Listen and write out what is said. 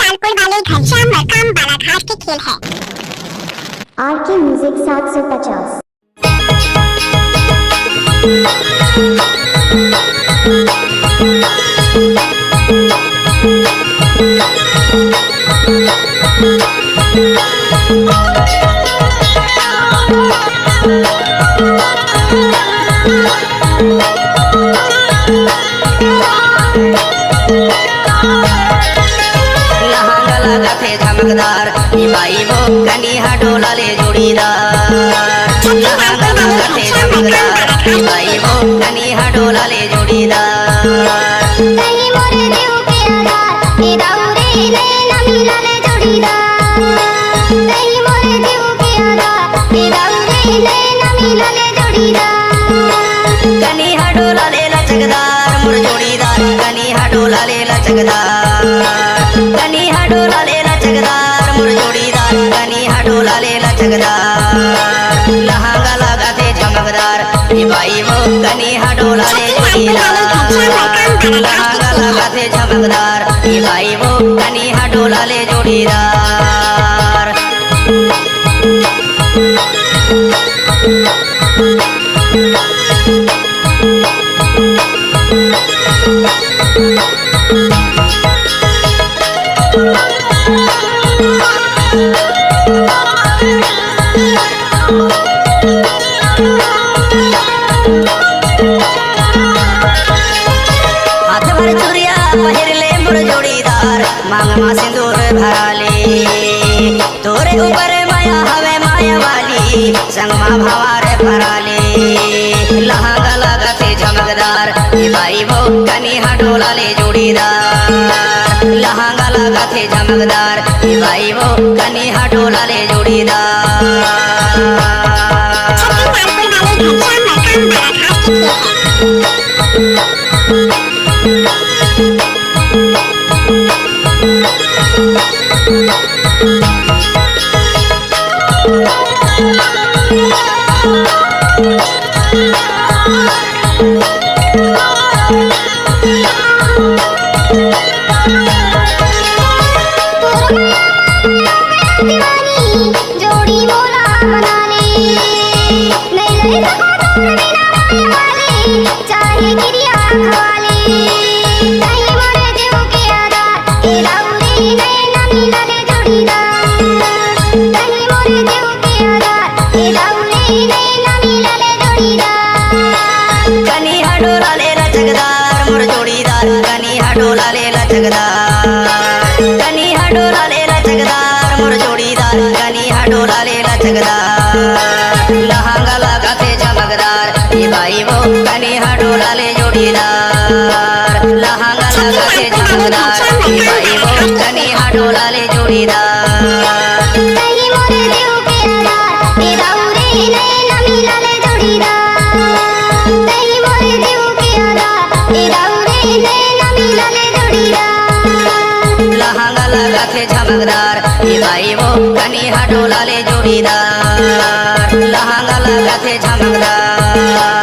मालपुर वाले घनश्याम मरकाम बालाघाट के खेल है। R K music 750। थे चमकदार बाई वो कनिहा डोला ले जोड़ीदार। थे चमकदार बाई वो कनिहा डोला ले जोड़ीदार। कहीं मोरे देव के आधार ए दाऊरे नैना मिला ले जोड़ीदार। कहीं मोरे देव के आधार ए दाऊरे नैना मिला ले जोड़ीदार। कनिहा डोला ले लचकदार मुर जोड़ीदार। कनिहा डोला ले लचकदार। कनिहा डोला ले लचकदार मुर जोड़ीदार। कनिहा डोला ले लचकदार। लहंगा लगा थे चमकदार बाई वो कनिहा डोला ले जोड़ीदार। लहंगा लगा थे चमकदार बाई वो कनिहा डोला ले जोड़ीदार। हाथ भर चुरिया पहिरले मोर जोड़ीदार। मांग मा सिंदूर भराले तोरे ऊपर माया हवे माया वाली। संग मा भवार भराले लहंगा लगा थे चमकदार बाई वो कनिहा डोला ले जोड़ीदार। लहंगा लगा थे चमकदार बाई वो कनिहा डोला ले जोड़ीदार। मालपुर वाले घनश्याम मरकाम बालाघाट के खेल है। दीवानी जोड़ी मोला बना ले नहीं बिना वाले चाहे गिरिया खवाले। कहीं मोरे देव के आधार ए दाऊरे नैना मिला ले जोड़ीदार। कहीं मोरे देव के आधार ए दाऊरे नैना मिला ले जोड़ीदार। कनिहा डोला ले लचकदार मुर जोड़ीदार। कनिहा डोला ले लचकदार। कनिहा डोला ले लचकदार मुर जोड़ीदार। कनिहा डोला ले लचकदार। लहंगा लगा थे चमकदार बाई वो कनिहा डोला ले जोड़ीदार। लहंगा लगा थे चमकदार बाई वो कनिहा डोला ले जोड़ीदार। कहीं मोरे देव के आधार ए दाऊरे नैना मिला ले जोड़ीदार। कहीं मोरे देव के आधार ए दाऊरे नैना मिला ले जोड़ीदार। लहंगा लगा थे चमकदार बाई वो कनिहा डोला ले जोड़ीदार। लहंगा लगा थे चमकदार।